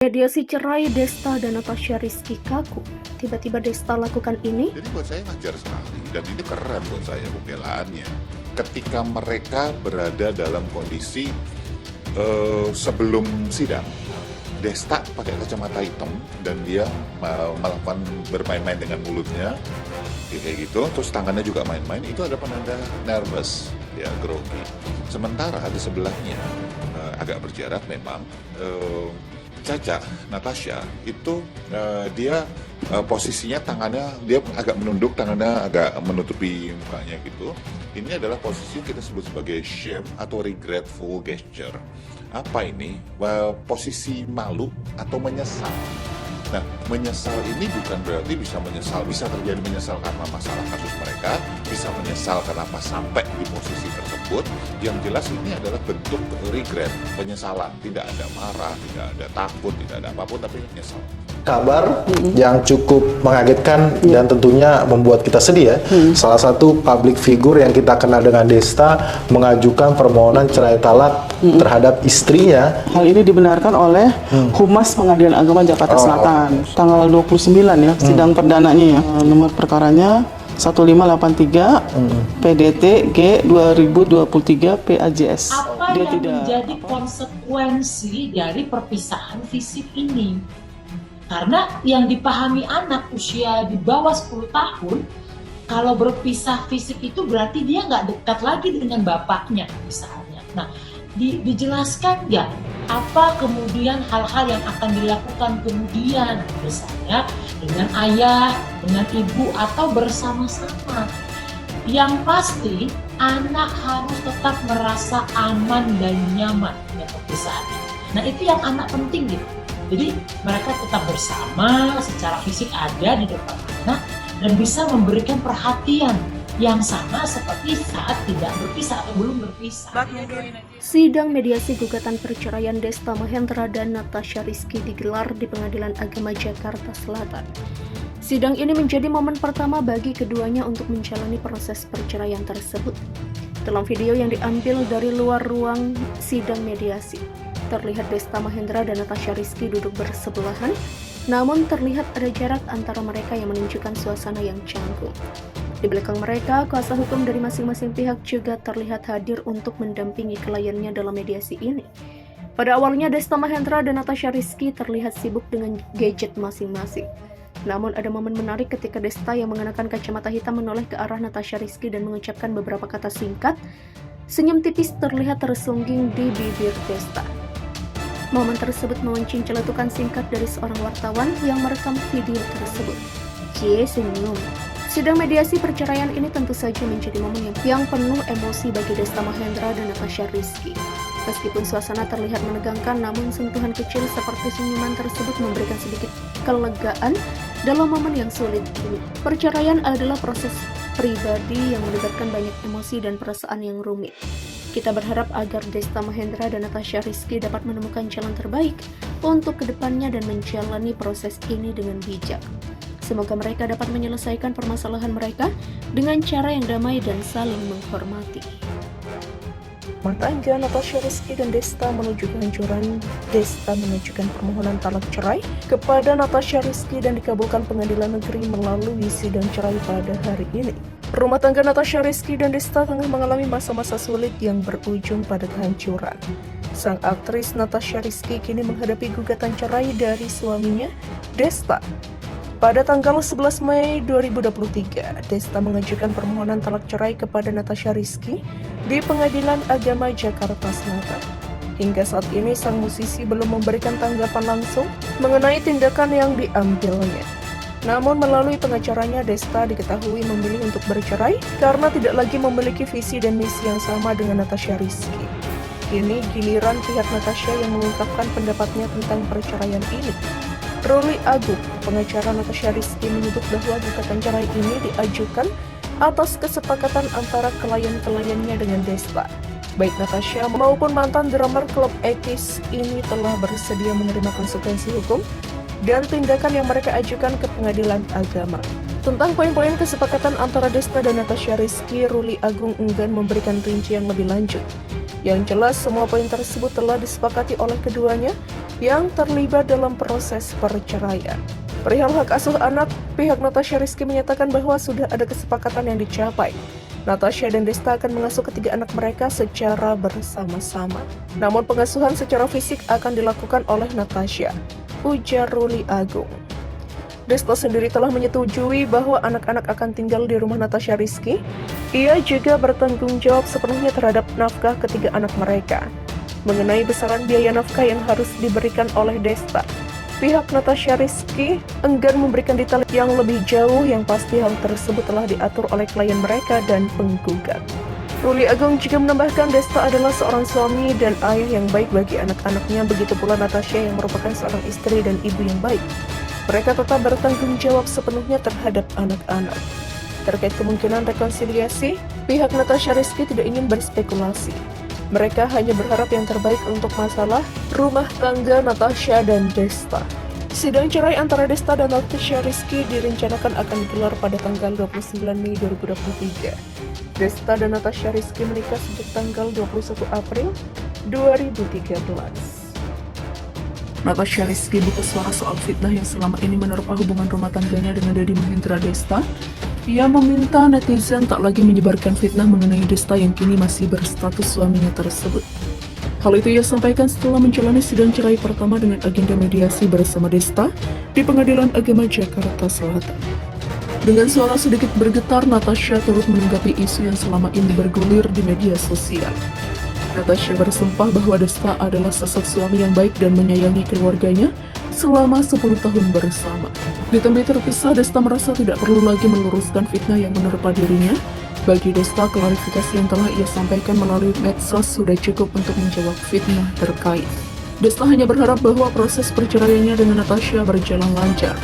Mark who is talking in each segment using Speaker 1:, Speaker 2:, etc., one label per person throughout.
Speaker 1: Mediasi cerai Desta dan Natasha Rizky kaku. Tiba-tiba Desta lakukan ini.
Speaker 2: Jadi buat saya wajar sekali, dan ini keren buat saya pembelaannya. Ketika mereka berada dalam kondisi sebelum sidang, Desta pakai kacamata hitam dan dia melakukan bermain-main dengan mulutnya, kayak gitu. Terus tangannya juga main-main. Itu ada penanda nervous, ya, grogi. Sementara di sebelahnya agak berjarak memang. Caca, Natasha itu dia posisinya tangannya dia agak menunduk, tangannya agak menutupi mukanya gitu. Ini adalah posisi yang kita sebut sebagai shame atau regretful gesture. Apa ini? Posisi malu atau menyesal. Nah, menyesal ini bukan berarti bisa terjadi menyesal karena masalah kasus mereka, bisa menyesal kenapa sampai di posisi tersebut. Yang jelas ini adalah bentuk regret, penyesalan. Tidak ada marah, tidak ada takut, tidak ada apapun, tapi menyesal.
Speaker 3: Kabar yang cukup mengagetkan dan tentunya membuat kita sedih ya. Salah satu public figure yang kita kenal dengan Desta mengajukan permohonan cerai talak terhadap istrinya.
Speaker 4: Hal ini dibenarkan oleh Humas Pengadilan Agama Jakarta Selatan tanggal 29 ya, sidang perdananya ya. Nomor perkaranya 1583 PDT G 2023 PAJS.
Speaker 5: Apa yang menjadi konsekuensi dari perpisahan fisik ini? Karena yang dipahami anak usia di bawah 10 tahun, kalau berpisah fisik itu berarti dia nggak dekat lagi dengan bapaknya misalnya. Nah, dijelaskan ya apa kemudian hal-hal yang akan dilakukan kemudian, misalnya dengan ayah, dengan ibu, atau bersama-sama. Yang pasti anak harus tetap merasa aman dan nyaman dengan perpisahan. Nah, itu yang anak penting gitu. Jadi mereka tetap bersama, secara fisik ada di depan anak dan bisa memberikan perhatian yang sama seperti saat tidak berpisah atau belum berpisah.
Speaker 1: Sidang mediasi gugatan perceraian Desta Mahendra dan Natasha Rizky digelar di Pengadilan Agama Jakarta Selatan. Sidang ini menjadi momen pertama bagi keduanya untuk menjalani proses perceraian tersebut. Dalam video yang diambil dari luar ruang sidang mediasi, terlihat Desta Mahendra dan Natasha Rizky duduk bersebelahan, namun terlihat ada jarak antara mereka yang menunjukkan suasana yang canggung. Di belakang mereka, kuasa hukum dari masing-masing pihak juga terlihat hadir untuk mendampingi kliennya dalam mediasi ini. Pada awalnya, Desta Mahendra dan Natasha Rizky terlihat sibuk dengan gadget masing-masing. Namun ada momen menarik ketika Desta yang mengenakan kacamata hitam menoleh ke arah Natasha Rizky dan mengucapkan beberapa kata singkat. Senyum tipis terlihat tersungging di bibir Desta. Momen tersebut memancing celetukan singkat dari seorang wartawan yang merekam video tersebut. Cie senyum. Sidang mediasi perceraian ini tentu saja menjadi momen yang penuh emosi bagi Desta Mahendra dan Natasha Rizky. Meskipun suasana terlihat menegangkan, namun sentuhan kecil seperti senyuman tersebut memberikan sedikit kelegaan dalam momen yang sulit ini. Perceraian adalah proses pribadi yang melibatkan banyak emosi dan perasaan yang rumit. Kita berharap agar Desta Mahendra dan Natasha Rizky dapat menemukan jalan terbaik untuk kedepannya dan menjalani proses ini dengan bijak. Semoga mereka dapat menyelesaikan permasalahan mereka dengan cara yang damai dan saling menghormati.
Speaker 6: Matanya Natasha Rizky dan Desta menuju kehancuran. Desta mengajukan permohonan talak cerai kepada Natasha Rizky dan dikabulkan pengadilan negeri melalui sidang cerai pada hari ini. Rumah tangga Natasha Rizky dan Desta tengah mengalami masa-masa sulit yang berujung pada kehancuran. Sang aktris Natasha Rizky kini menghadapi gugatan cerai dari suaminya, Desta. Pada tanggal 11 Mei 2023, Desta mengajukan permohonan talak cerai kepada Natasha Rizky di Pengadilan Agama Jakarta Selatan. Hingga saat ini, sang musisi belum memberikan tanggapan langsung mengenai tindakan yang diambilnya. Namun melalui pengacaranya, Desta diketahui memilih untuk bercerai karena tidak lagi memiliki visi dan misi yang sama dengan Natasha Rizky. Kini giliran pihak Natasha yang mengungkapkan pendapatnya tentang perceraian ini. Ruli Agung, pengacara Natasha Rizky, menyebut bahwa gugatan cerai ini diajukan atas kesepakatan antara klien-kliennya dengan Desta. Baik Natasha maupun mantan drummer klub Ekis ini telah bersedia menerima konsekuensi hukum dan tindakan yang mereka ajukan ke pengadilan agama. Tentang poin-poin kesepakatan antara Desta dan Natasha Rizky, Ruli Agung enggan memberikan rincian lebih lanjut. Yang jelas, semua poin tersebut telah disepakati oleh keduanya yang terlibat dalam proses perceraian. Perihal hak asuh anak, pihak Natasha Rizky menyatakan bahwa sudah ada kesepakatan yang dicapai. Natasha dan Desta akan mengasuh ketiga anak mereka secara bersama-sama. Namun pengasuhan secara fisik akan dilakukan oleh Natasha, ujar Ruli Agung. Desta sendiri telah menyetujui bahwa anak-anak akan tinggal di rumah Natasha Rizky. Ia juga bertanggung jawab sepenuhnya terhadap nafkah ketiga anak mereka. Mengenai besaran biaya nafkah yang harus diberikan oleh Desta, pihak Natasha Rizky enggan memberikan detail yang lebih jauh, yang pasti hal tersebut telah diatur oleh klien mereka dan penggugat. Ruli Agung juga menambahkan Desta adalah seorang suami dan ayah yang baik bagi anak-anaknya, begitu pula Natasha yang merupakan seorang istri dan ibu yang baik. Mereka tetap bertanggung jawab sepenuhnya terhadap anak-anak. Terkait kemungkinan rekonsiliasi, pihak Natasha Rizky tidak ingin berspekulasi. Mereka hanya berharap yang terbaik untuk masalah rumah tangga Natasha dan Desta. Sidang cerai antara Desta dan Natasha Rizky direncanakan akan digelar pada tanggal 29 Mei 2023. Desta dan Natasha Rizky menikah sejak tanggal 21 April 2013.
Speaker 4: Natasha Rizky buka suara soal fitnah yang selama ini menerpa hubungan rumah tangganya dengan Deddy Mahendra Desta. Ia meminta netizen tak lagi menyebarkan fitnah mengenai Desta yang kini masih berstatus suaminya tersebut. Hal itu ia sampaikan setelah menjalani sidang cerai pertama dengan agenda mediasi bersama Desta di Pengadilan Agama Jakarta Selatan. Dengan suara sedikit bergetar, Natasha turut menanggapi isu yang selama ini bergulir di media sosial. Natasha bersumpah bahwa Desta adalah sosok suami yang baik dan menyayangi keluarganya selama 10 tahun bersama. Di tempat terpisah, Desta merasa tidak perlu lagi meluruskan fitnah yang menerpa dirinya. Bagi Desta, klarifikasi yang telah ia sampaikan melalui medsos sudah cukup untuk menjawab fitnah terkait. Desta hanya berharap bahwa proses perceraiannya dengan Natasha berjalan lancar.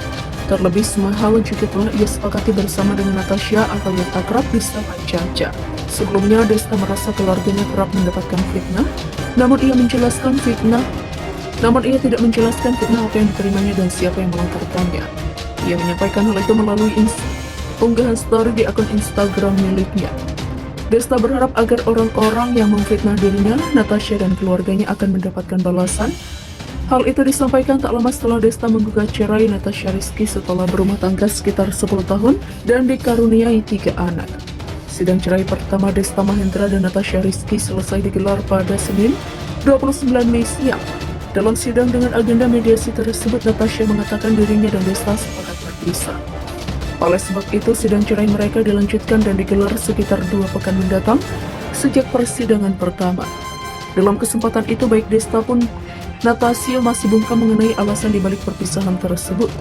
Speaker 4: Terlebih, semua hal juga telah ia sepakati bersama dengan Natasha atau yang akrab disapa Caca. Sebelumnya, Desta merasa keluarganya kerap mendapatkan fitnah, namun ia tidak menjelaskan fitnah apa yang diterimanya dan siapa yang melontarkannya. Ia menyampaikan hal itu melalui unggahan story di akun Instagram miliknya. Desta berharap agar orang-orang yang memfitnah dirinya, Natasha dan keluarganya akan mendapatkan balasan. Hal itu disampaikan tak lama setelah Desta menggugat cerai Natasha Rizky setelah berumah tangga sekitar 10 tahun dan dikaruniai 3 anak. Sidang cerai pertama Desta Mahendra dan Natasha Rizky selesai digelar pada Senin 29 Mei siang. Dalam sidang dengan agenda mediasi tersebut, Natasha mengatakan dirinya dan Desta sepakat berpisah. Oleh sebab itu, sidang cerai mereka dilanjutkan dan digelar sekitar 2 pekan mendatang sejak persidangan pertama. Dalam kesempatan itu, baik Desta pun Natasha masih bungkam mengenai alasan dibalik perpisahan tersebut.